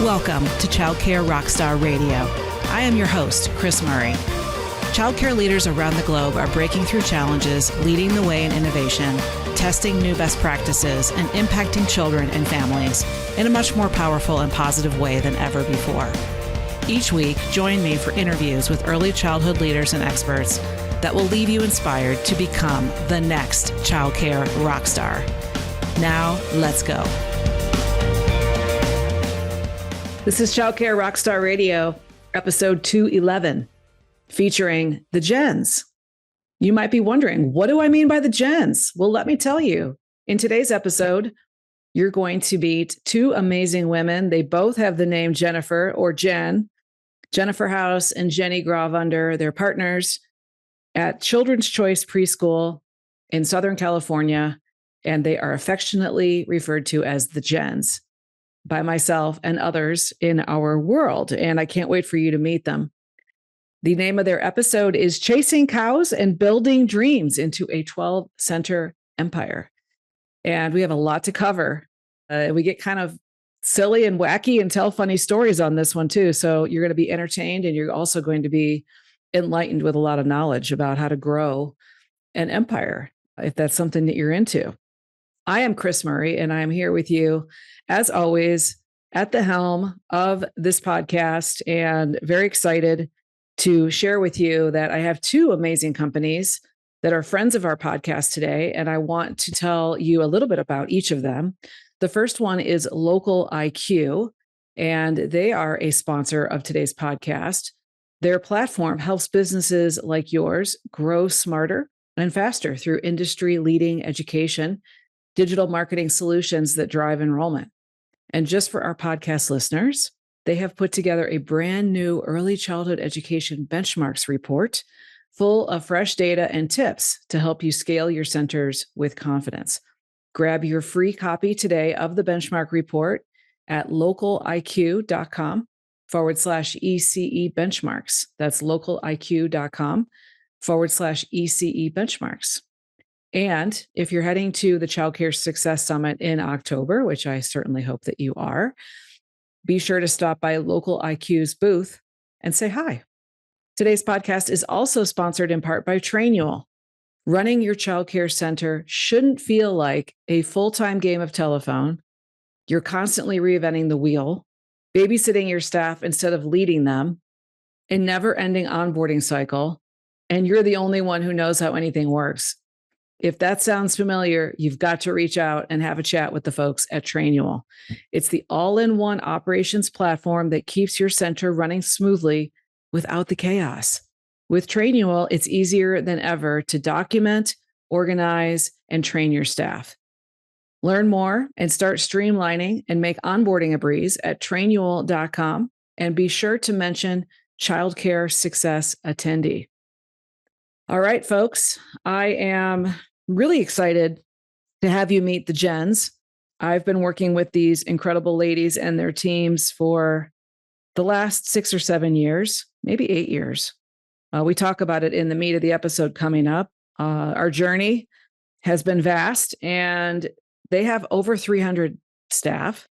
Welcome to Childcare Rockstar Radio. I am your host, Kris Murray. Childcare leaders around the globe are breaking through challenges, leading the way in innovation, testing new best practices, and impacting children and families in a much more powerful and positive way than ever before. Each week, join me for interviews with early childhood leaders and experts that will leave you inspired to become the next childcare rockstar. Now, let's go. This is Childcare Rockstar Radio, episode 211, featuring the Gens. You might be wondering, what do I mean by the Gens? Well, let me tell you. In today's episode, you're going to meet two amazing women. They both have the name Jennifer or Jen. Jennifer House and Jenni Grawvunder. They're partners at Children's Choice Preschool in Southern California, and they are affectionately referred to as the Gens by myself and others in our world. And I can't wait for you to meet them. The name of their episode is Chasing Cows and Building Dreams into a 12-Center Empire. And we have a lot to cover. We get kind of silly and wacky and tell funny stories on this one too. So you're going to be entertained, and you're also going to be enlightened with a lot of knowledge about how to grow an empire, if that's something that you're into. I am Kris Murray, and I'm here with you, as always, at the helm of this podcast, and very excited to share with you that I have two amazing companies that are friends of our podcast today, and I want to tell you a little bit about each of them. The first one is Local IQ, and they are a sponsor of today's podcast. Their platform helps businesses like yours grow smarter and faster through industry-leading education, digital marketing solutions that drive enrollment. And just for our podcast listeners, they have put together a brand new early childhood education benchmarks report full of fresh data and tips to help you scale your centers with confidence. Grab your free copy today of the benchmark report at localiq.com/ECE benchmarks. That's localiq.com/ECE benchmarks. And if you're heading to the Childcare Success Summit in October, which I certainly hope that you are, be sure to stop by Local IQ's booth and say hi. Today's podcast is also sponsored in part by Trainual. Running your childcare center shouldn't feel like a full-time game of telephone. You're constantly reinventing the wheel, babysitting your staff instead of leading them, a never-ending onboarding cycle, and you're the only one who knows how anything works. If that sounds familiar, you've got to reach out and have a chat with the folks at Trainual. It's the all-in-one operations platform that keeps your center running smoothly without the chaos. With Trainual, it's easier than ever to document, organize, and train your staff. Learn more and start streamlining and make onboarding a breeze at trainual.com, and be sure to mention Childcare Success Attendee. All right, folks, I am really excited to have you meet the Gens. I've been working with these incredible ladies and their teams for the last 6 or 7 years, maybe 8 years. We talk about it in the meat of the episode coming up. Our journey has been vast, and they have over 300 staff.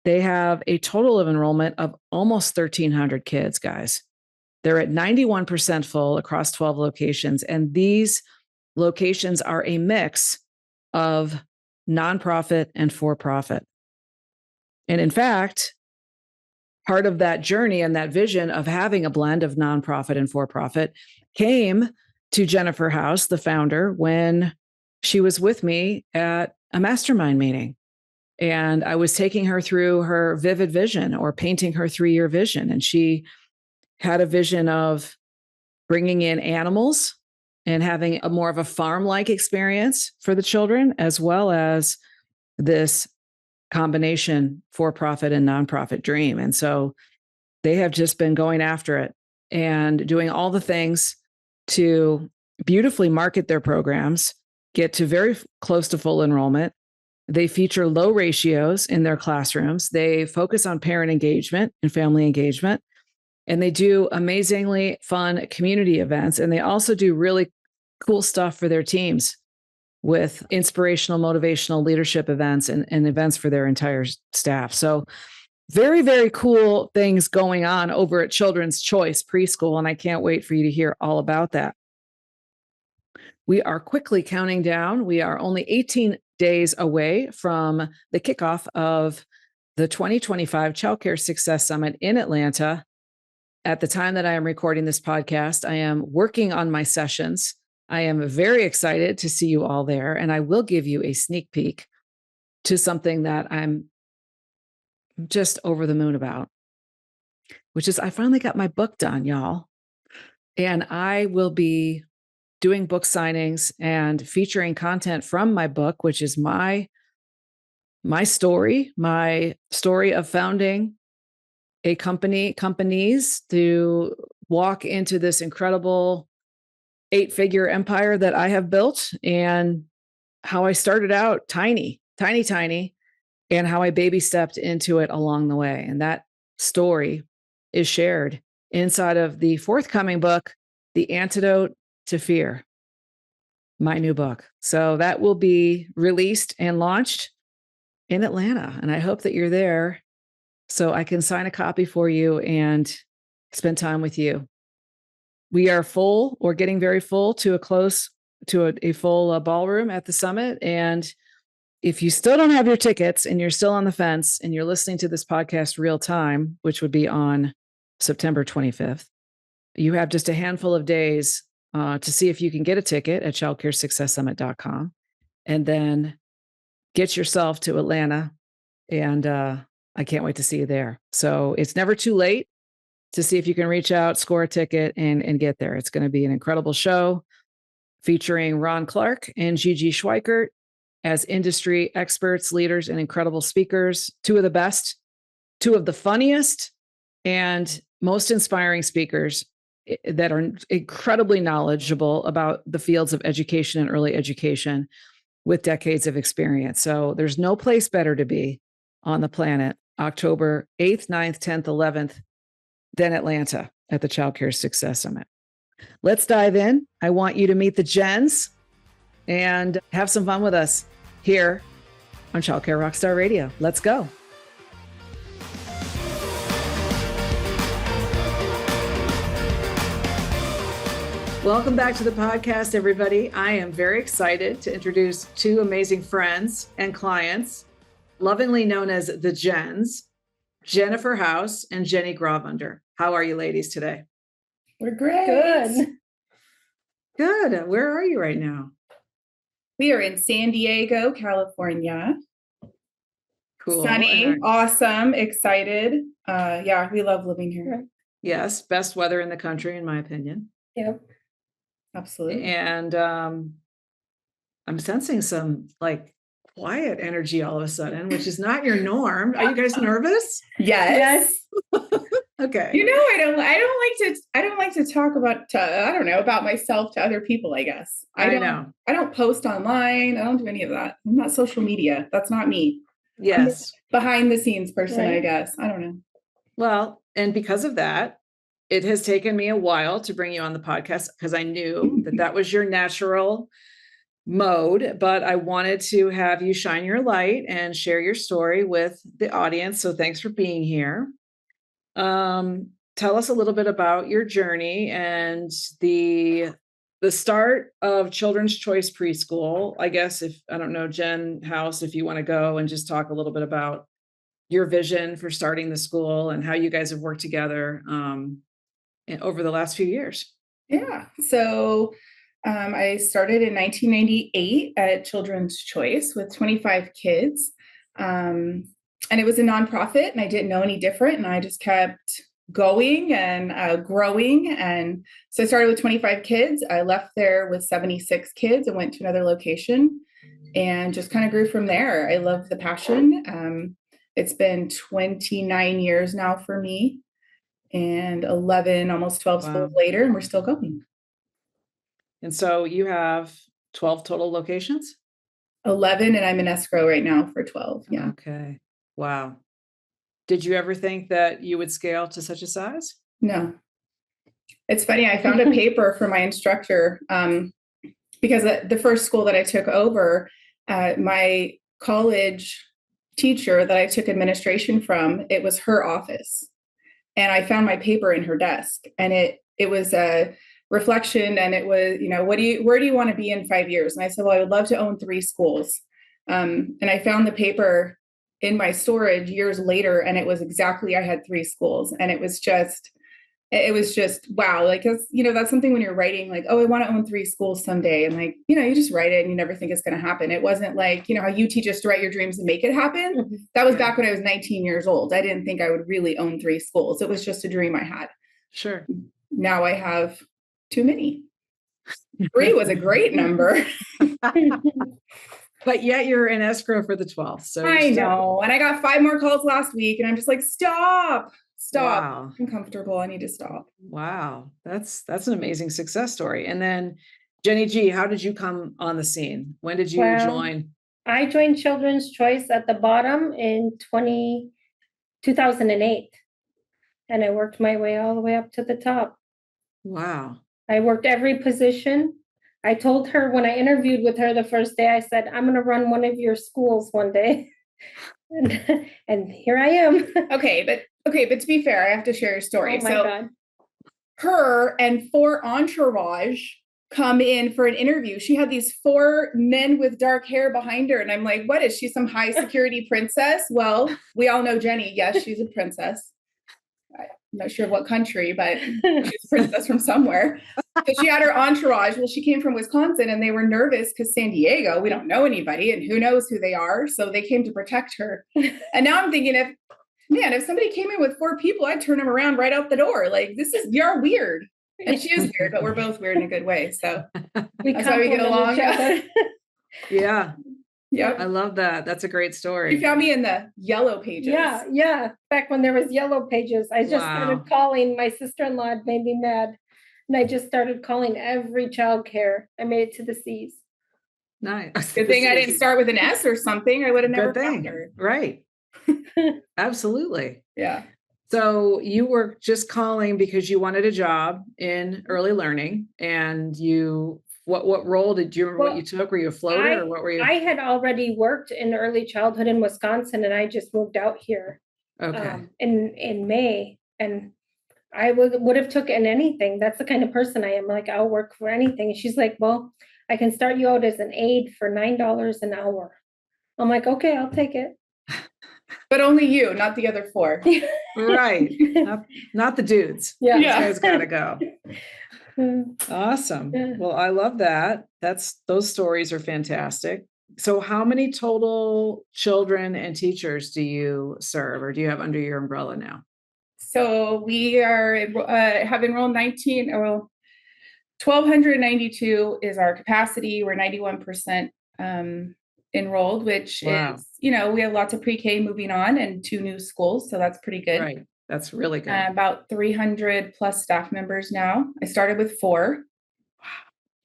They have a total of enrollment of almost 1,300 kids, guys. They're at 91% full across 12 locations, and these locations are a mix of nonprofit and for-profit. And in fact, part of that journey and that vision of having a blend of nonprofit and for-profit came to Jennifer House, the founder, when she was with me at a mastermind meeting. And I was taking her through her vivid vision, or painting her 3-year vision. And she had a vision of bringing in animals and having a more of a farm-like experience for the children, as well as this combination for-profit and nonprofit dream. And so they have just been going after it and doing all the things to beautifully market their programs, get to very close to full enrollment. They feature low ratios in their classrooms. They focus on parent engagement and family engagement. And they do amazingly fun community events. And they also do really cool stuff for their teams with inspirational, motivational leadership events and events for their entire staff. So very, very cool things going on over at Children's Choice Preschool, and I can't wait for you to hear all about that. We are quickly counting down. We are only 18 days away from the kickoff of the 2025 Childcare Success Summit in Atlanta. At the time that I am recording this podcast, I am working on my sessions. I am very excited to see you all there, and I will give you a sneak peek to something that I'm just over the moon about, which is I finally got my book done, y'all. And I will be doing book signings and featuring content from my book, which is my story of founding a companies to walk into this incredible 8-figure empire that I have built, and how I started out tiny, and how I baby stepped into it along the way. And that story is shared inside of the forthcoming book, The Antidote to Fear, my new book. So that will be released and launched in Atlanta. And I hope that you're there so I can sign a copy for you and spend time with you. We are full, or getting very full, to a full ballroom at the summit. And if you still don't have your tickets and you're still on the fence and you're listening to this podcast real time, which would be on September 25th, you have just a handful of days to see if you can get a ticket at childcaresuccesssummit.com, and then get yourself to Atlanta. And I can't wait to see you there. So it's never too late to see if you can reach out, score a ticket, and get there. It's going to be an incredible show featuring Ron Clark and Gigi Schweikert as industry experts, leaders, and incredible speakers. Two of the best, two of the funniest and most inspiring speakers that are incredibly knowledgeable about the fields of education and early education with decades of experience. So there's no place better to be on the planet, October 8th, 9th, 10th, 11th, than Atlanta at the Childcare Success Summit. Let's dive in. I want you to meet the Jens and have some fun with us here on Childcare Rockstar Radio. Let's go. Welcome back to the podcast, everybody. I am very excited to introduce two amazing friends and clients, lovingly known as the Jens, Jennifer House and Jenni Grawvunder. How are you ladies today? We're great. Good. Where are you right now? We are in San Diego, California. Cool. Sunny, awesome, excited. Yeah, we love living here. Yes, best weather in the country, in my opinion. Yep. Absolutely. And I'm sensing some quiet energy all of a sudden, which is not your norm. Are you guys nervous? Yes. Okay. You know, I don't like to talk about myself to other people, I guess. I don't post online. I don't do any of that. I'm not social media. That's not me. Yes. Behind the scenes person, right? I guess. I don't know. Well, and because of that, it has taken me a while to bring you on the podcast, because I knew that was your natural mode, but I wanted to have you shine your light and share your story with the audience. So thanks for being here. Tell us a little bit about your journey and the start of Children's Choice Preschool. I guess Jen House, if you want to go and just talk a little bit about your vision for starting the school and how you guys have worked together over the last few years. Yeah. So I started in 1998 at Children's Choice with 25 kids. And it was a nonprofit, and I didn't know any different. And I just kept going and growing. And so I started with 25 kids. I left there with 76 kids and went to another location and just kind of grew from there. I love the passion. It's been 29 years now for me, and 11, almost 12 schools later, and we're still going. And so you have 12 total locations? 11, and I'm in escrow right now for 12. Yeah. Okay. Wow. Did you ever think that you would scale to such a size? No. It's funny. I found a paper from my instructor because the first school that I took over, my college teacher that I took administration from, it was her office. And I found my paper in her desk, and it was a reflection, and it was, where do you want to be in 5 years? And I said, well, I would love to own 3 schools. And I found the paper in my storage years later, and it was exactly, I had 3 schools. And it was just wow. Like, that's something when you're writing, like, oh, I want to own 3 schools someday. And like, you just write it and you never think it's going to happen. It wasn't like, how you teach us to write your dreams and make it happen. Mm-hmm. That was back when I was 19 years old. I didn't think I would really own 3 schools. It was just a dream I had. Sure. Now I have too many. 3 was a great number. But yet you're in escrow for the 12th. So I know. And I got 5 more calls last week, and I'm just like, stop. Wow. I'm comfortable. I need to stop. Wow. That's an amazing success story. And then Jenni G, how did you come on the scene? When did you join? I joined Children's Choice at the bottom in 2008. And I worked my way all the way up to the top. Wow. I worked every position. I told her when I interviewed with her the first day, I said, I'm going to run one of your schools one day. And here I am. Okay, but to be fair, I have to share your story. Oh my God. Her and 4 entourage come in for an interview. She had these 4 men with dark hair behind her. And I'm like, what is she, some high security princess? Well, we all know Jenni. Yes, she's a princess. I'm not sure what country, but she's a princess from somewhere. So she had her entourage. Well, she came from Wisconsin, and they were nervous because San Diego, we don't know anybody, and who knows who they are. So they came to protect her. And now I'm thinking, if somebody came in with 4 people, I'd turn them around right out the door. Like, you're weird. And she is weird, but we're both weird in a good way. So that's why we get along. Yeah. Yep. I love that. That's a great story. You found me in the yellow pages. Yeah. Back when there was yellow pages, I just started calling. My sister-in-law made me mad. And I just started calling every childcare. I made it to the C's. Nice. Good thing I didn't start with an S or something. I would have never found her. Right. Absolutely. Yeah. So you were just calling because you wanted a job in early learning, and what role did you remember what you took? Were you a floater or what were you? I had already worked in early childhood in Wisconsin, and I just moved out here in May, and I would have taken anything. That's the kind of person I am. Like, I'll work for anything. And she's like, well, I can start you out as an aide for $9 an hour. I'm like, okay, I'll take it. But only you, not the other 4. Right. Not the dudes. Yeah. These guys gotta go. Awesome. Yeah. Well, I love that. Those stories are fantastic. So how many total children and teachers do you serve, or do you have under your umbrella now? So we have enrolled 1,292 is our capacity. We're 91% enrolled, which is, we have lots of pre-K moving on and 2 new schools. So that's pretty good. Right. That's really good. About 300 plus staff members now. I started with 4. Wow.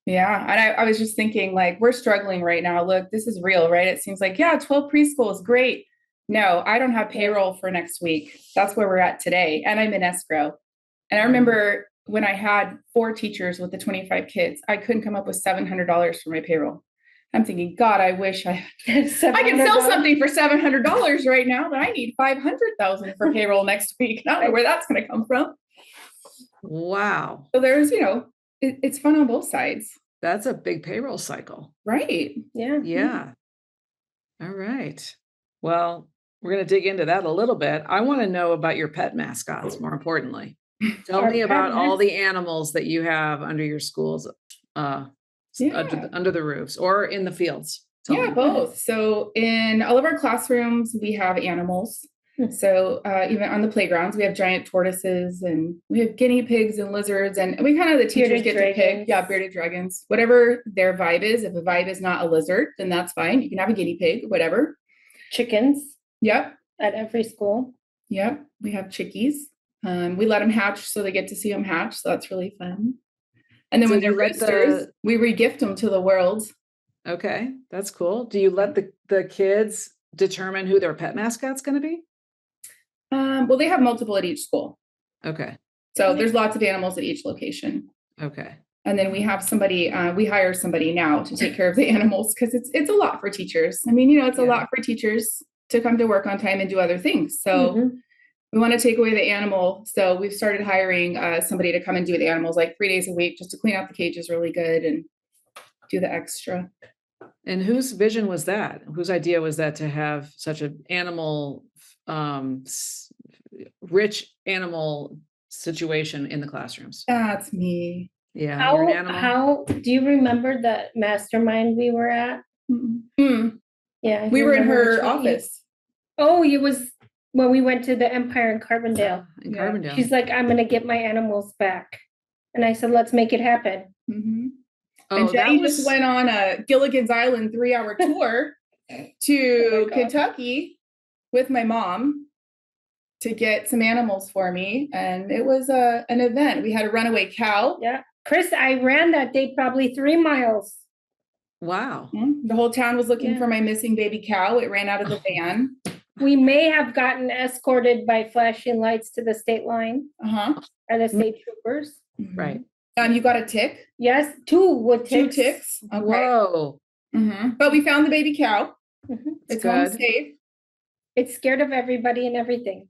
Yeah. And I was just thinking, like, we're struggling right now. Look, this is real, right? It seems like, 12 preschools, great. No, I don't have payroll for next week. That's where we're at today. And I'm in escrow. And I remember when I had 4 teachers with the 25 kids, I couldn't come up with $700 for my payroll. I'm thinking, God, I wish I can sell something for $700 right now, but I need $500,000 for payroll next week. I don't know where that's going to come from. Wow. So there's, it's fun on both sides. That's a big payroll cycle. Right. Yeah. Yeah. All right. Well, we're going to dig into that a little bit. I want to know about your pet mascots, more importantly. Tell me about all the animals that you have under your schools. Under the roofs or in the fields. Both. So in all of our classrooms, we have animals. So even on the playgrounds, we have giant tortoises, and we have guinea pigs and lizards, and we the teachers get to pick. Yeah, bearded dragons, whatever their vibe is. If a vibe is not a lizard, then that's fine. You can have a guinea pig, whatever. Chickens. Yep. At every school. Yep. We have chickies. We let them hatch, so they get to see them hatch. So that's really fun. And then when they're roosters, we regift them to the world. Okay, that's cool. Do you let the kids determine who their pet mascot's going to be? Well, they have multiple at each school. Okay. So there's lots of animals at each location. Okay. And then we have somebody, we hire somebody now to take care of the animals, because it's a lot for teachers. I mean, it's a lot for teachers to come to work on time and do other things. So we want to take away the animal. So we've started hiring somebody to come and do the animals like 3 days a week, just to clean out the cages really good and do the extra. And whose vision was that? Whose idea was that to have such an animal, rich animal situation in the classrooms? That's me. Yeah. You're an animal. How do you remember the mastermind we were at? Yeah. We were in her office. Oh, it was when we went to the Empire in Carbondale. Carbondale. She's like, I'm going to get my animals back. And I said, let's make it happen. And Jenni just went on a Gilligan's Island 3-hour tour to Kentucky with my mom to get some animals for me. And it was an event. We had a runaway cow. Yeah. Kris, I ran that day probably 3 miles. Wow. The whole town was looking for my missing baby cow. It ran out of the van. We may have gotten escorted by flashing lights to the state line. Or the state troopers. Right. You got a tick? Yes, 2 with ticks. 2 ticks. Okay. Whoa. But we found the baby cow. It's home good. safe. It's scared of everybody and everything.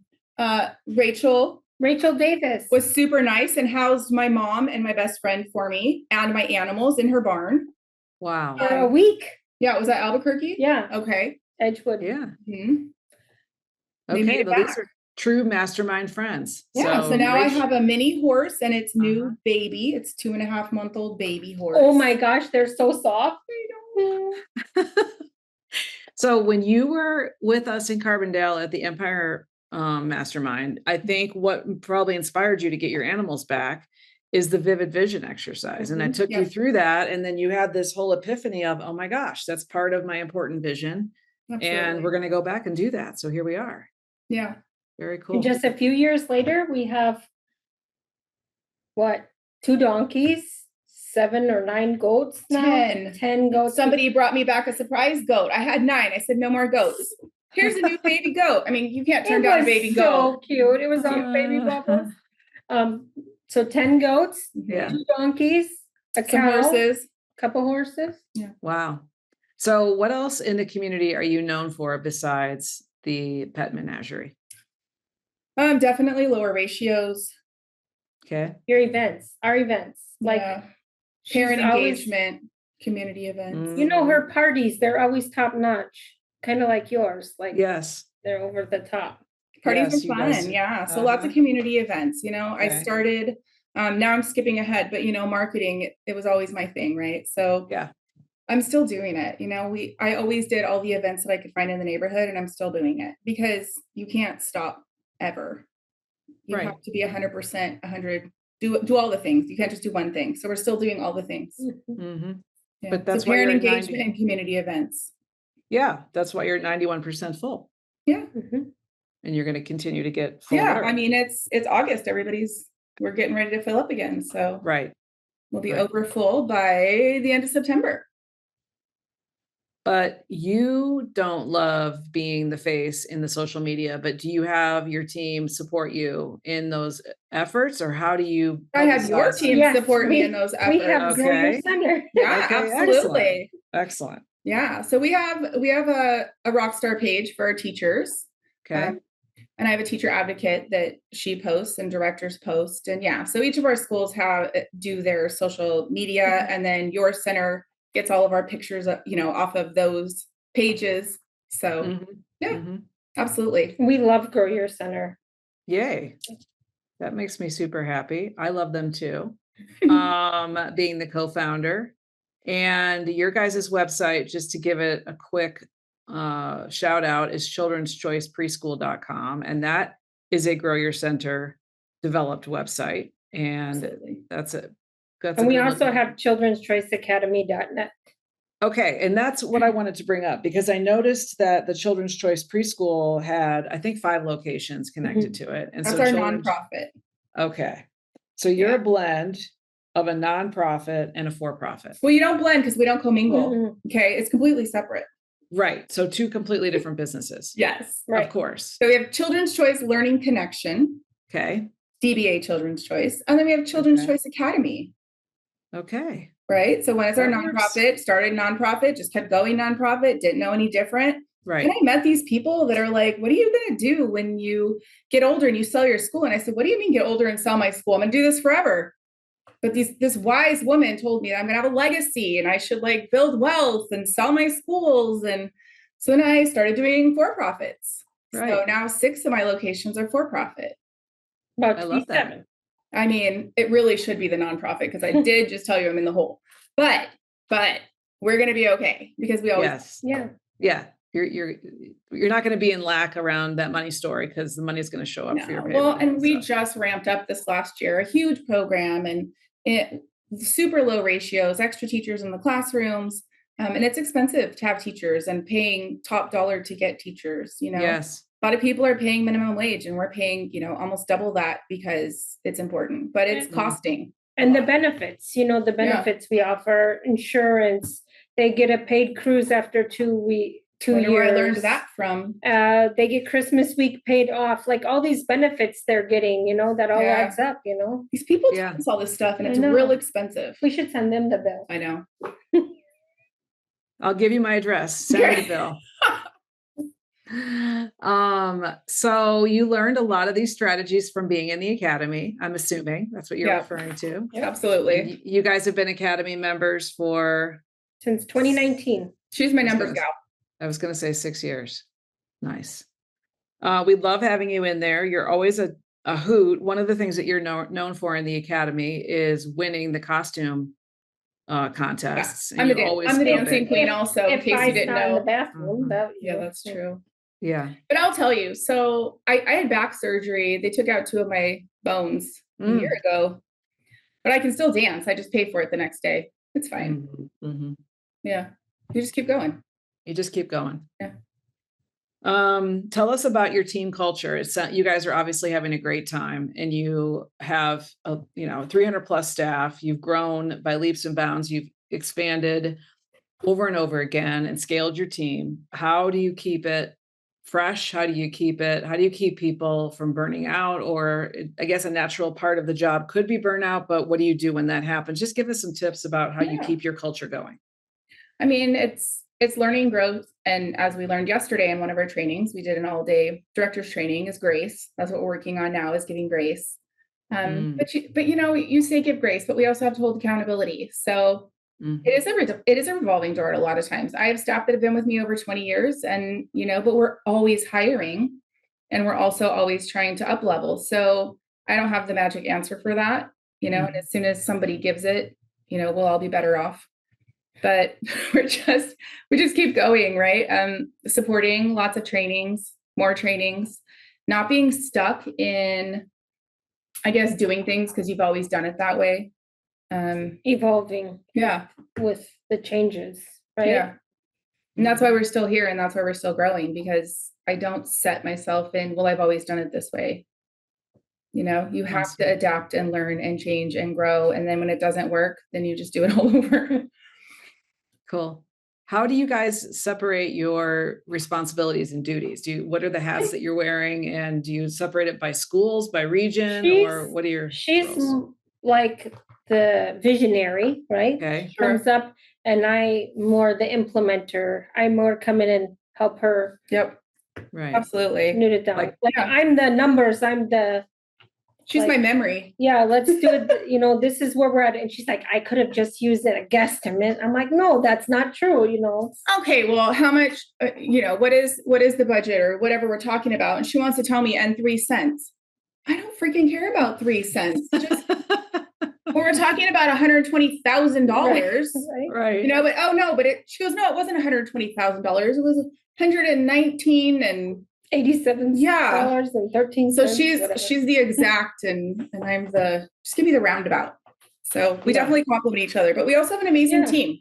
Rachel Davis was super nice and housed my mom and my best friend for me and my animals in her barn. Wow. For a week. Yeah, was that Albuquerque? Yeah. Okay. Edgewood. Yeah. Okay, well, these are true mastermind friends. Yeah, so now I have a mini horse and it's new baby. It's 2.5-month-old baby horse. Oh my gosh, they're so soft. So when you were with us in Carbondale at the Empire Mastermind, I think what probably inspired you to get your animals back is the vivid vision exercise. And I took you through that. And then you had this whole epiphany of, oh my gosh, that's part of my important vision. Absolutely. And we're going to go back and do that. So here we are. Yeah. Very cool. And just a few years later, we have 2 donkeys, 7 or 9 goats now? 10 goats. Somebody brought me back a surprise goat. I had 9. I said, no more goats. Here's a new baby goat. I mean, you can't turn down a baby goat. So cute. It was on baby bubbles. So 10 goats, 2 donkeys, a cow, horses, couple horses. Yeah. Wow. So what else in the community are you known for besides the pet menagerie? Definitely lower ratios. Okay. Our events, like parent engagement, community events. You know, her parties, they're always top notch, kind of like yours. Like, yes, they're over the top. Parties are fun. Yeah. So lots of community events, I started, now I'm skipping ahead, but marketing, it was always my thing. Right. So I'm still doing it. I always did all the events that I could find in the neighborhood, and I'm still doing it because you can't stop ever. You have to be 100%, 100, do all the things. You can't just do one thing. So we're still doing all the things. Yeah. But that's parent engagement and community events. Yeah. That's why you're at 91% full. Yeah. And you're going to continue to get full. I mean, it's August. We're getting ready to fill up again. So we'll be over full by the end of September. But you don't love being the face in the social media, but do you have your team support you in those efforts, or how do you? I have your team support me in those efforts. We have Grow Your Center. Yeah, absolutely. Excellent. Yeah. So we have a Rockstar page for our teachers. Okay. And I have a teacher advocate that she posts and directors post. And so each of our schools do their social media, and then your center gets all of our pictures, off of those pages. So absolutely. We love Grow Your Center. Yay. That makes me super happy. I love them too. Being the co-founder, and your guys' website, just to give it a quick shout out, is childrenschoicepreschool.com. And that is a Grow Your Center developed website. And that's it. And we also have childrenschoiceacademy.net. Okay. And that's what I wanted to bring up, because I noticed that the Children's Choice Preschool had, I think, 5 locations connected to it. And that's our nonprofit. Okay. So you're a blend of a nonprofit and a for-profit. Well, you don't blend because we don't commingle. Okay. It's completely separate. Right. So 2 completely different businesses. Yes. Right. Of course. So we have Children's Choice Learning Connection. Okay. DBA Children's Choice. And then we have Children's Choice Academy. Okay. Right. So when it's our nonprofit, started nonprofit, just kept going nonprofit, didn't know any different. Right. And I met these people that are like, what are you going to do when you get older and you sell your school? And I said, what do you mean get older and sell my school? I'm going to do this forever. But this wise woman told me that I'm going to have a legacy and I should like build wealth and sell my schools. And so then I started doing for-profits. Right. So now 6 of my locations are for-profit. About I love that. 7. I mean, it really should be the nonprofit because I did just tell you I'm in the hole. But we're going to be okay because we always. Yes. Yeah. You're not going to be in lack around that money story because the money is going to show up for your payroll. Well, and we just ramped up this last year, a huge program, and super low ratios, extra teachers in the classrooms. And it's expensive to have teachers and paying top dollar to get teachers, Yes. A lot of people are paying minimum wage and we're paying, almost double that because it's important, but it's costing. And the benefits, we offer insurance, they get a paid cruise after 2 years. Where I learned that from. They get Christmas week paid off, like all these benefits they're getting, that all adds up, These people tell us all this stuff and it's real expensive. We should send them the bill. I know. I'll give you my address. Send me the bill. So you learned a lot of these strategies from being in the academy. I'm assuming that's what you're referring to. Yeah, absolutely. You guys have been academy members since 2019. She's my numbers gal. I was going to say 6 years. Nice. We love having you in there. You're always a hoot. One of the things that you're known for in the academy is winning the costume contests. Yeah. I'm the dancing queen also, in case you didn't know. In the bathroom, that's true. Yeah. But I'll tell you, so I had back surgery. They took out 2 of my bones a year ago, but I can still dance. I just pay for it the next day. It's fine. Mm-hmm. Yeah. You just keep going. Yeah. Tell us about your team culture. You guys are obviously having a great time and you have 300 plus staff. You've grown by leaps and bounds. You've expanded over and over again and scaled your team. How do you keep it fresh? How do you keep people from burning out? Or I guess a natural part of the job could be burnout, but what do you do when that happens? Just give us some tips about how you keep your culture going. I mean, it's learning growth. And as we learned yesterday in one of our trainings, we did an all-day director's training is grace. That's what we're working on now, is giving grace. But you say give grace, but we also have to hold accountability. So it is a revolving door a lot of times. I have staff that have been with me over 20 years and, but we're always hiring and we're also always trying to up level. So I don't have the magic answer for that, and as soon as somebody gives it, we'll all be better off. But we just keep going, right? Supporting lots of trainings, more trainings, not being stuck in, I guess, doing things because you've always done it that way. Evolving. Yeah. With the changes, right? Yeah. And that's why we're still here and that's why we're still growing, because I don't set myself in, well, I've always done it this way. You have to adapt and learn and change and grow. And then when it doesn't work, then you just do it all over. Cool. How do you guys separate your responsibilities and duties? What are the hats that you're wearing, and do you separate it by schools, by region, or what are your roles? Like the visionary, right? Okay. She comes up and I more the implementer. I more come in and help her. Yep. Right. Absolutely. Note it down. I'm the numbers. She's my memory. Yeah, let's do it. This is where we're at. And she's like, I could have just used a guesstimate. I'm like, no, that's not true. Okay, well, how much, what is the budget or whatever we're talking about? And she wants to tell me and 3 cents. I don't freaking care about 3 cents. Just when we're talking about $120,000, right? But she goes, no, it wasn't $120,000. It was 119 and 87 dollars and 13 cents. So whatever. she's the exact and I'm just give me the roundabout. So we definitely complement each other, but we also have an amazing team.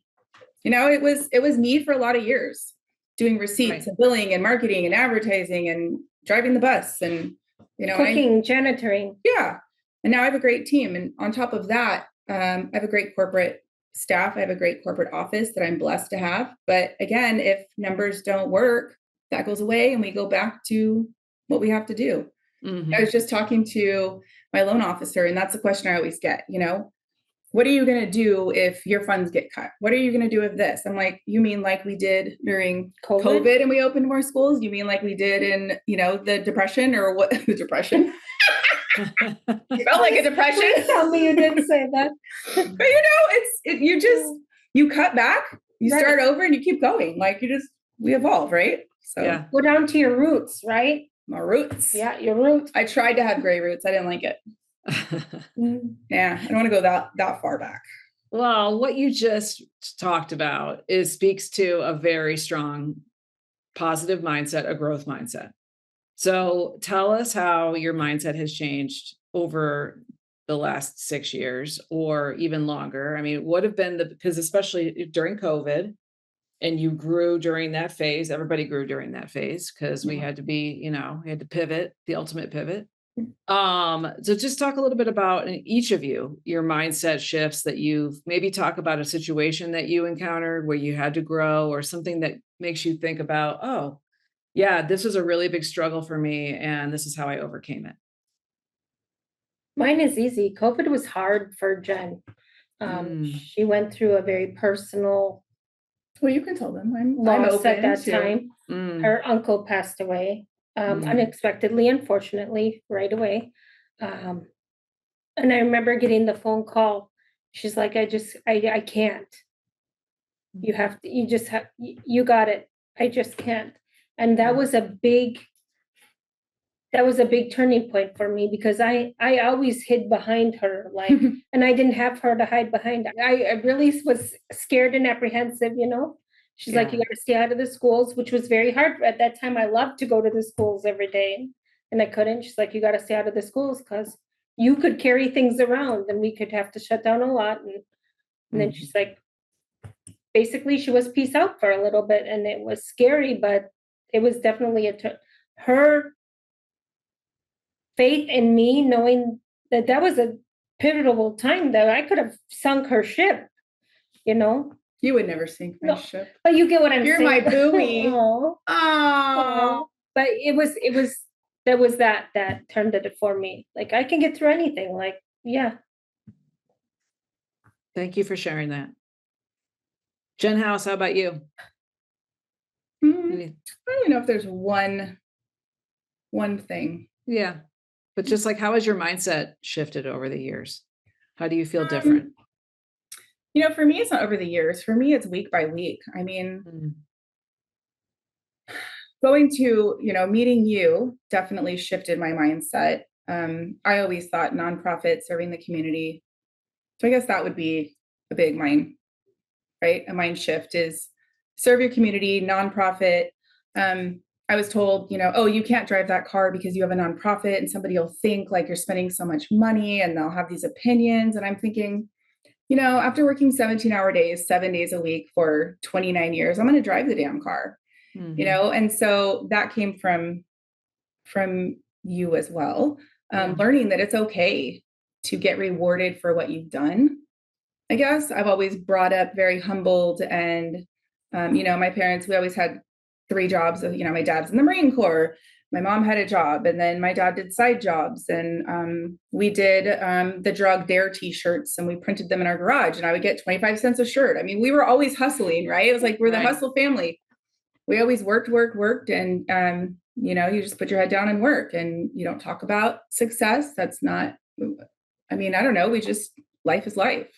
It was me for a lot of years doing receipts and billing and marketing and advertising and driving the bus and cooking, janitoring. Yeah. And now I have a great team. And on top of that, I have a great corporate staff. I have a great corporate office that I'm blessed to have. But again, if numbers don't work, that goes away and we go back to what we have to do. Mm-hmm. I was just talking to my loan officer and that's the question I always get, what are you going to do if your funds get cut? What are you going to do with this? I'm like, you mean like we did during COVID and we opened more schools? You mean like we did in, the Depression or what? The Depression? Felt like a depression. Tell me you didn't say that. But you cut back, you start over and you keep going. Like we evolve, right? So go down to your roots, right? My roots. Yeah, your roots. I tried to have gray roots. I didn't like it. Yeah, I don't want to go that far back. Well, what you just talked about speaks to a very strong positive mindset, a growth mindset. So tell us how your mindset has changed over the last 6 years or even longer. I mean, what have been because especially during COVID and you grew during that phase, everybody grew during that phase because we had to be, we had to pivot, the ultimate pivot. So just talk a little bit about each of you, your mindset shifts that you've maybe talk about a situation that you encountered where you had to grow or something that makes you think about, oh, yeah, this was a really big struggle for me and this is how I overcame it. Mine is easy. COVID was hard for Jen. She went through a very personal. Well, you can tell them. I'm loss open at that time. Her uncle passed away unexpectedly, unfortunately, right away. And I remember getting the phone call. She's like, I can't. You got it. I just can't. And that was a big turning point for me because I always hid behind her, like, and I didn't have her to hide behind. I really was scared and apprehensive, She's like, you got to stay out of the schools, which was very hard. At that time, I loved to go to the schools every day and I couldn't. She's like, you got to stay out of the schools because you could carry things around and we could have to shut down a lot. And then she's like, basically she was peace out for a little bit and it was scary, but it was definitely her faith in me, knowing that was a pivotal time that I could have sunk her ship, You would never sink my ship. But you get what I'm saying. You're my buoy. Oh. But it was that turned it for me. Like I can get through anything. Like, yeah. Thank you for sharing that. Jen House, how about you? I don't even know if there's one thing. Yeah. But just like, how has your mindset shifted over the years? How do you feel different? For me, it's not over the years. For me, it's week by week. I mean, going to, meeting you definitely shifted my mindset. I always thought nonprofit, serving the community. So I guess that would be a big mind, right? A mind shift is serve your community, nonprofit. I was told, oh, you can't drive that car because you have a nonprofit and somebody will think like you're spending so much money and they'll have these opinions. And I'm thinking, after working 17-hour days, 7 days a week for 29 years, I'm going to drive the damn car, And so that came from you as well. Learning that it's okay to get rewarded for what you've done. I guess I've always brought up very humbled and, my parents, we always had 3 jobs. My dad's in the Marine Corps. My mom had a job and then my dad did side jobs and we did the Drug Dare t-shirts and we printed them in our garage and I would get 25 cents a shirt. I mean, we were always hustling, right? It was like, we're the hustle family. We always worked and, you just put your head down and work and you don't talk about success. That's not, I don't know. Life is life.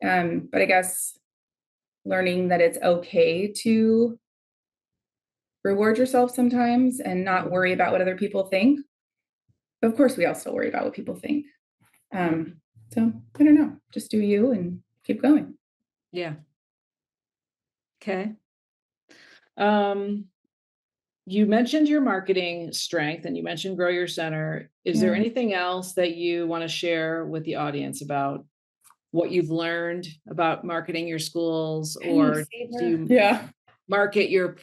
But I guess learning that it's okay to reward yourself sometimes and not worry about what other people think. But of course, we all still worry about what people think. So I don't know, just do you and keep going. Yeah. Okay. You mentioned your marketing strength and you mentioned Grow Your Center. Is there anything else that you want to share with the audience about what you've learned about marketing your schools or do you market your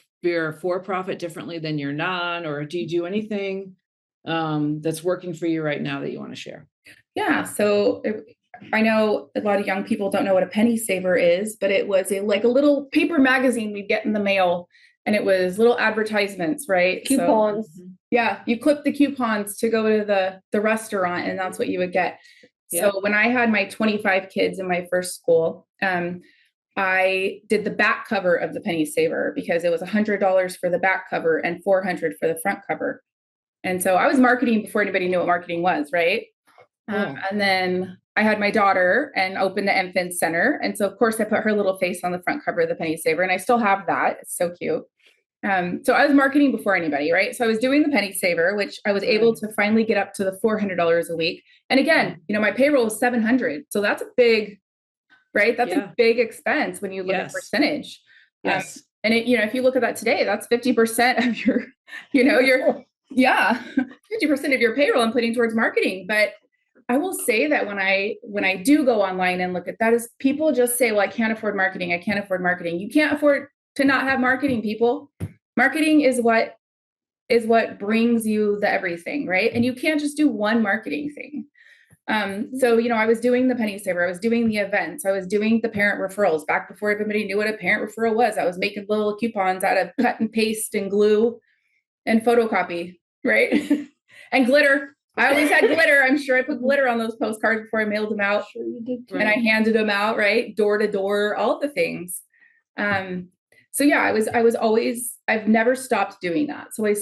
for-profit differently than your non, or do you do anything that's working for you right now that you want to share? Yeah. So I know a lot of young people don't know what a penny saver is, but it was like a little paper magazine we'd get in the mail and it was little advertisements, right? Coupons. So, you clip the coupons to go to the restaurant and that's what you would get. So when I had my 25 kids in my first school, I did the back cover of the Penny Saver because it was $100 for the back cover and $400 for the front cover. And so I was marketing before anybody knew what marketing was, right? And then I had my daughter and opened the infant center. And so of course I put her little face on the front cover of the Penny Saver, and I still have that. It's so cute. So I was marketing before anybody, right? So I was doing the Penny Saver, which I was able to finally get up to the $400 a week. And again, my payroll was $700. So that's a big, right? That's a big expense when you look at percentage. Yes. And if you look at that today, that's 50% of your, 50% of your payroll I'm putting towards marketing. But I will say that when I do go online and look at that, is people just say, well, I can't afford marketing. I can't afford marketing. You can't afford to not have marketing, people. Marketing is what brings you the everything, right? And you can't just do one marketing thing. So, I was doing the Penny Saver, I was doing the events, I was doing the parent referrals back before everybody knew what a parent referral was. I was making little coupons out of cut and paste and glue and photocopy, right? And glitter. I always had glitter. I'm sure I put glitter on those postcards before I mailed them out. Sure you did too. And I handed them out, right? Door to door, all the things. So yeah, I've never stopped doing that. So we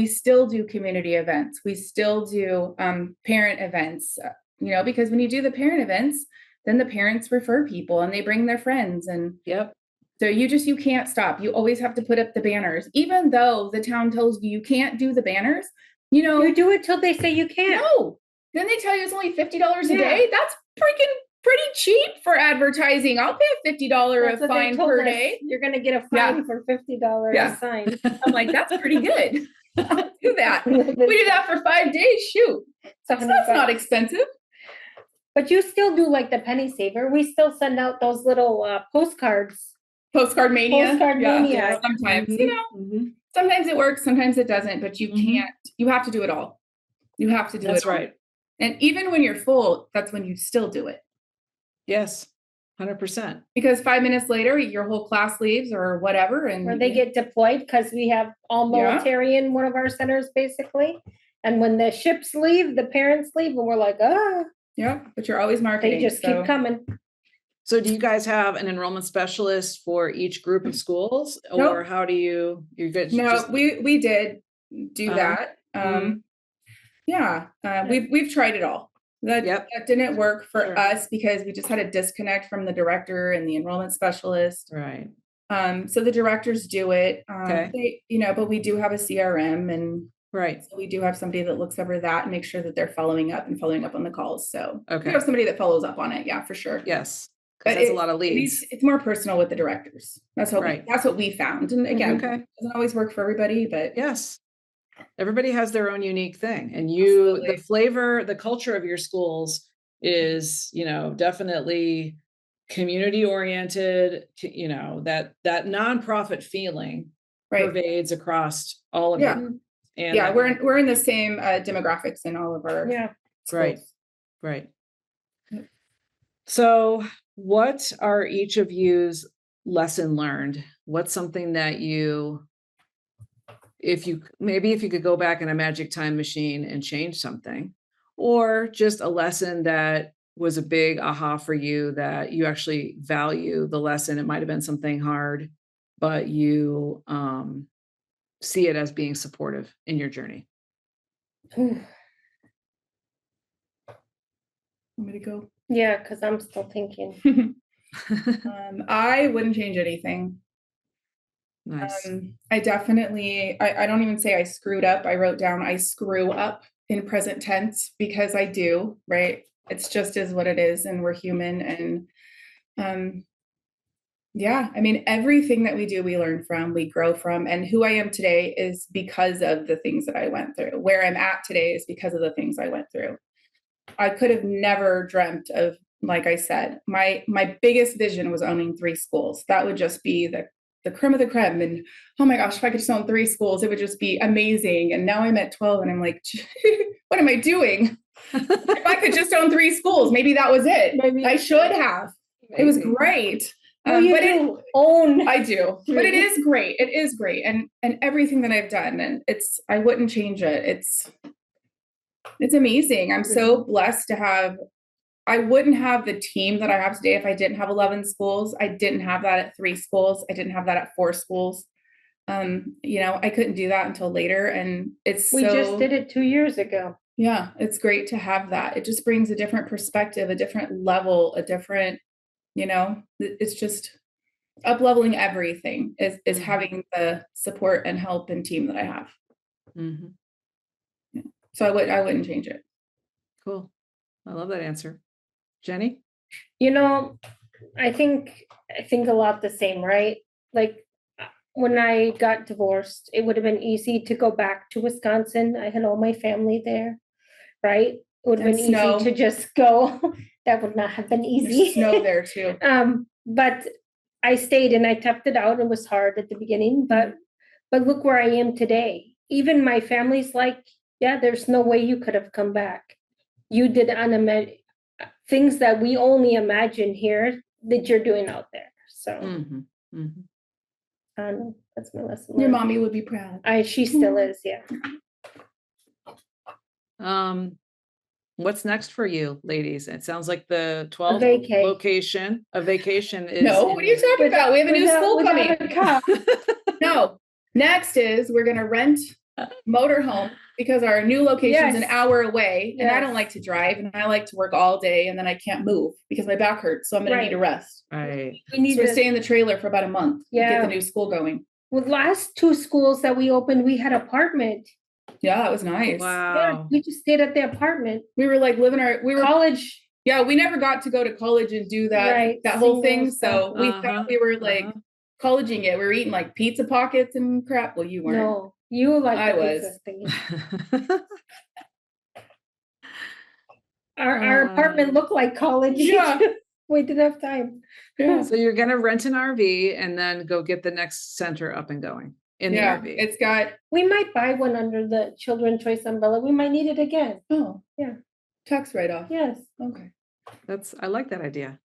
still do community events. We still do parent events, because when you do the parent events, then the parents refer people and they bring their friends. And so you can't stop. You always have to put up the banners, even though the town tells you can't do the banners, you do it till they say you can't. No, then they tell you it's only $50 a day. That's freaking pretty cheap for advertising. I'll pay a $50 fine per day. You're going to get a fine for $50 a sign. I'm like, that's pretty good. I'll do that. We do that for 5 days. Shoot. That's not expensive. But you still do like the Penny Saver. We still send out those little postcards. Postcard mania. Mania. Sometimes, sometimes it works, sometimes it doesn't, but you can't, you have to do it all. You have to do it all. That's right. And even when you're full, that's when you still do it. Yes, 100%. Because 5 minutes later, your whole class leaves or whatever. Or they get deployed because we have all military in one of our centers, basically. And when the ships leave, the parents leave, and we're like, Yeah, but you're always marketing. They just keep coming. So do you guys have an enrollment specialist for each group of schools? Or how do you're good? No, we did do that. We've tried it all. That didn't work for us because we just had a disconnect from the director and the enrollment specialist. Right. So the directors do it. Okay. But we do have a CRM, and so we do have somebody that looks over that and makes sure that they're following up on the calls. So we have somebody that follows up on it. Yeah, for sure. Yes. But that's a lot of leads. It's more personal with the directors. That's what we found. And again, it doesn't always work for everybody, but yes. Everybody has their own unique thing, and the flavor, the culture of your schools is, definitely community oriented, that nonprofit feeling pervades across all of them. And we're in the same demographics in all of our schools. Right. So what are each of lesson learned? What's something that if you could go back in a magic time machine and change something, or just a lesson that was a big aha for you that you actually value the lesson. It might've been something hard, but you see it as being supportive in your journey. Want me to go? Yeah, because I'm still thinking. I wouldn't change anything. Nice. I definitely, I don't even say I screwed up. I wrote down, I screw up in present tense because I do, right? It's just is what it is. And we're human. And everything that we do, we learn from, we grow from, and who I am today is because of the things that I went through. Where I'm at today is because of the things I went through. I could have never dreamt of, like I said, my biggest vision was owning 3 schools. That would just be the creme of the creme. And oh my gosh, if I could just own 3 schools, it would just be amazing. And now I'm at 12 and I'm like, what am I doing? If I could just own 3 schools, maybe that was it. Maybe I should have. It was great. I do, but it is great. It is great. And everything that I've done, and I wouldn't change it. It's amazing. I'm so blessed to have I wouldn't have the team that I have today if I didn't have 11 schools. I didn't have that at 3 schools. I didn't have that at 4 schools. I couldn't do that until later. And we just did it 2 years ago. Yeah, it's great to have that. It just brings a different perspective, a different level, a different, it's just up-leveling everything is having the support and help and team that I have. Mm-hmm. Yeah. So I wouldn't change it. Cool. I love that answer. Jenni? I think a lot the same, right? Like when I got divorced, it would have been easy to go back to Wisconsin. I had all my family there, right? It would have been easy to just go. That would not have been easy. There's snow there too. But I stayed and I toughed it out. It was hard at the beginning, but look where I am today. Even my family's like, yeah, there's no way you could have come back. You did things that we only imagine here that you're doing out there. So that's my lesson. Your mommy would be proud. She still is, yeah. What's next for you, ladies? It sounds like the 12th location. A vacation is. No, what are you talking about? We have a new school coming. No. Next is we're going to rent a motorhome because our new location is an hour away, and I don't like to drive, and I like to work all day, and then I can't move because my back hurts, so I'm going to need a rest. Right. We stay in the trailer for about a month to get the new school going. With last 2 schools that we opened, we had apartment. Yeah, it was nice. Wow. Yeah, we just stayed at the apartment. We were like college. Yeah, we never got to go to college and do that whole thing. So we thought we were like colleging it. We were eating like pizza pockets and crap. Well, you weren't. No, you like I was. Our apartment looked like college. Yeah. We didn't have time. Yeah. So you're going to rent an RV and then go get the next center up and going in the RV. We might buy one under the Children's Choice umbrella. We might need it again. Oh, yeah. Tax write-off. Yes. Okay. I like that idea.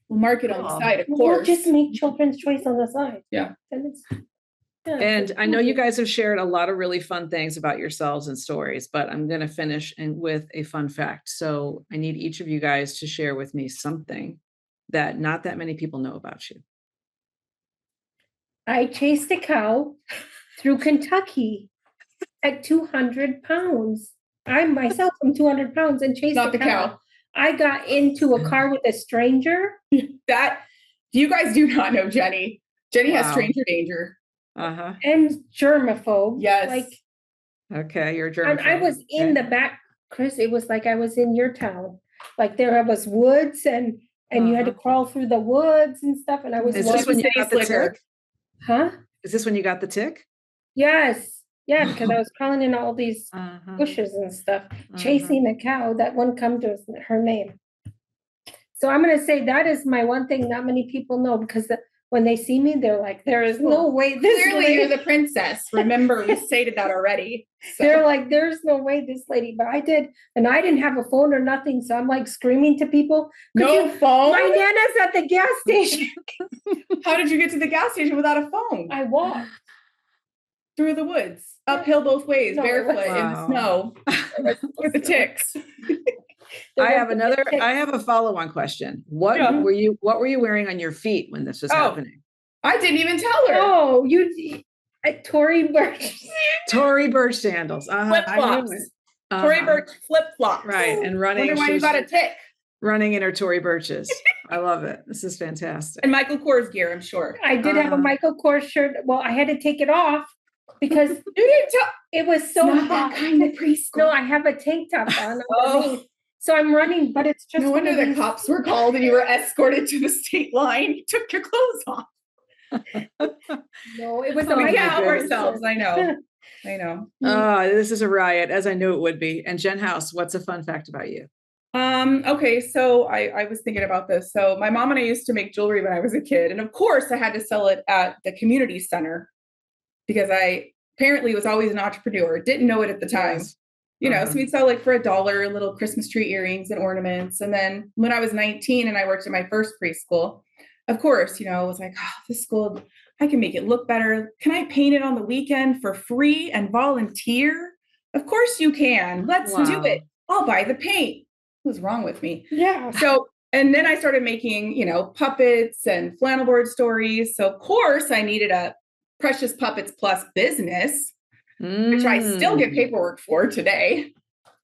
We'll mark it on the side, of course. We'll just make Children's Choice on the side. Yeah. And I know you guys have shared a lot of really fun things about yourselves and stories, but I'm going to finish with a fun fact. So I need each of you guys to share with me something that not that many people know about you. I chased a cow through Kentucky at 200 pounds. I myself am 200 pounds and chased the cow. I got into a car with a stranger. That you guys do not know Jenni. Jenni has stranger danger. And germaphobe. Yes. Okay, you're a germaphobe. And I was in the back, Kris. It was like I was in your town. Like there was woods and you had to crawl through the woods and stuff. And I was. Is this when you got the tick? Huh? Is this when you got the tick? Yes. Yeah, because I was crawling in all these bushes and stuff, chasing a cow. That one come to her name. So I'm going to say that is my one thing not many people know, because when they see me, they're like, there is no way this clearly you're the princess. Remember, we stated that already. So. They're like, there's no way this lady, but I did. And I didn't have a phone or nothing. So I'm like screaming to people. No phone? My Nana's at the gas station. How did you get to the gas station without a phone? I walked. Through the woods, uphill both ways, barefoot in the snow with the ticks. I have a follow-on question. What were you wearing on your feet when this was happening? I didn't even tell her. Oh, you Tory Burch. Tory Burch sandals. Flip-flops. Tory Burch flip-flops. Right. And running. Wonder why you got a tick. Running in her Tory Burches. I love it. This is fantastic. And Michael Kors gear, I'm sure. I did have a Michael Kors shirt. Well, I had to take it off because you didn't tell. It was so not hot. That kind of preschool. No, I have a tank top on. So I'm running, but it's just. No wonder the cops were called and you were escorted to the state line. You took your clothes off. No, it was. We can't help ourselves. I know. This is a riot, as I knew it would be. And Jen House, what's a fun fact about you? Okay, so I was thinking about this. So my mom and I used to make jewelry when I was a kid, and of course I had to sell it at the community center because I apparently was always an entrepreneur. Didn't know it at the time. Yes. So we'd sell like for $1 little Christmas tree earrings and ornaments. And then when I was 19 and I worked at my first preschool, of course, I was like, this school, I can make it look better. Can I paint it on the weekend for free and volunteer? Of course you can. Let's do it. I'll buy the paint. was wrong with me? Yeah. So, and then I started making, puppets and flannel board stories. So of course I needed a Precious Puppets Plus business, which I still get paperwork for today.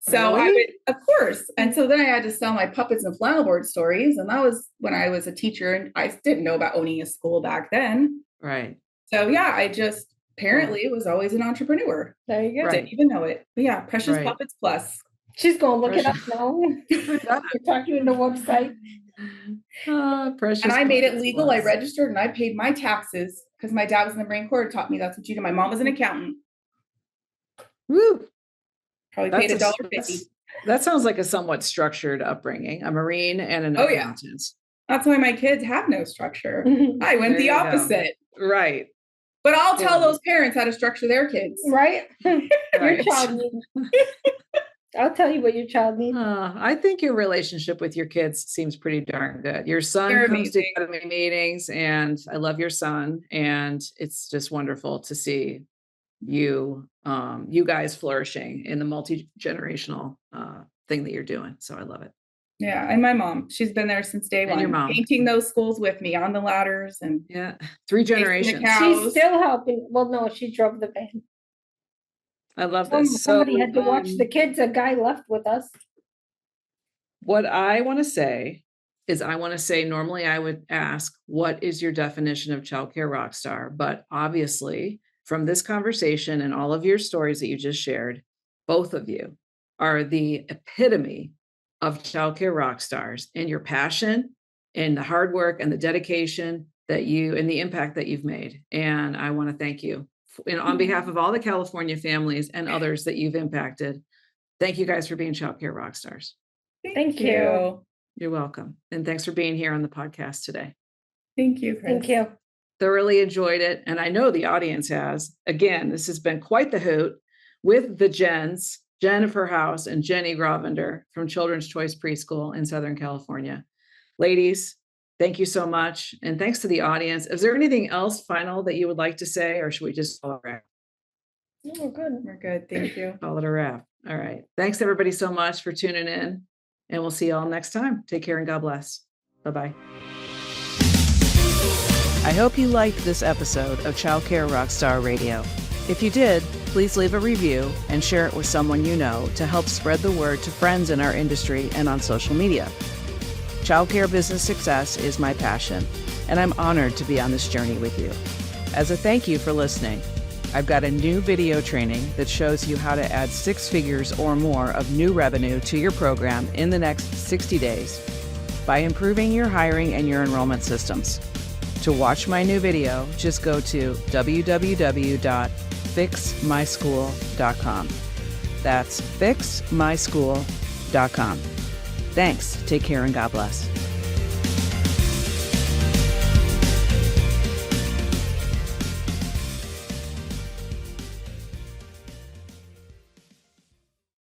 So I would, of course. And so then I had to sell my puppets and flannel board stories. And that was when I was a teacher, and I didn't know about owning a school back then. Right. So yeah, I just apparently was always an entrepreneur. There you go. Didn't even know it. But yeah, Precious Puppets Plus. She's going to look it up now. Talk to you in the website. Precious. And I made it legal. I registered and I paid my taxes because my dad was in the Marine Corps. Taught me that's what you do. My mom was an accountant. Woo. Probably paid $1.50. That sounds like a somewhat structured upbringing. A Marine and an accountant. Yeah. That's why my kids have no structure. I went the opposite. Right. But I'll tell those parents how to structure their kids. Right? Your child needs. I'll tell you what your child needs. I think your relationship with your kids seems pretty darn good. Your son comes to academy meetings, and I love your son. And it's just wonderful to see you guys flourishing in the multi-generational thing that you're doing. So I love it. Yeah. And my mom, she's been there since day one. Your mom painting those schools with me on the ladders and 3 generations. She's still helping. Well, no, she drove the van. I love this. Somebody had to watch the kids. A guy left with us. What I want to say is normally I would ask, what is your definition of childcare rock star? But obviously from this conversation and all of your stories that you just shared, both of you are the epitome of childcare rock stars, and your passion and the hard work and the dedication that you and the impact that you've made. And I want to thank you on behalf of all the California families and others that you've impacted. Thank you guys for being childcare rock stars. Thank you. You're welcome. And thanks for being here on the podcast today. Thank you, Kris. Thank you. Thoroughly enjoyed it. And I know the audience has. Again, this has been quite the hoot with the Jens, Jennifer House and Jenni Grawvunder from Children's Choice Preschool in Southern California. Ladies, thank you so much. And thanks to the audience. Is there anything else final that you would like to say, or should we just call it a wrap? No, we're good. We're good. Thank you. Call it a wrap. All right. Thanks everybody so much for tuning in, and we'll see you all next time. Take care and God bless. Bye-bye. I hope you liked this episode of Childcare Rockstar Radio. If you did, please leave a review and share it with someone you know to help spread the word to friends in our industry and on social media. Childcare business success is my passion, and I'm honored to be on this journey with you. As a thank you for listening, I've got a new video training that shows you how to add 6 figures or more of new revenue to your program in the next 60 days by improving your hiring and your enrollment systems. To watch my new video, just go to www.fixmyschool.com. That's fixmyschool.com. Thanks. Take care and God bless.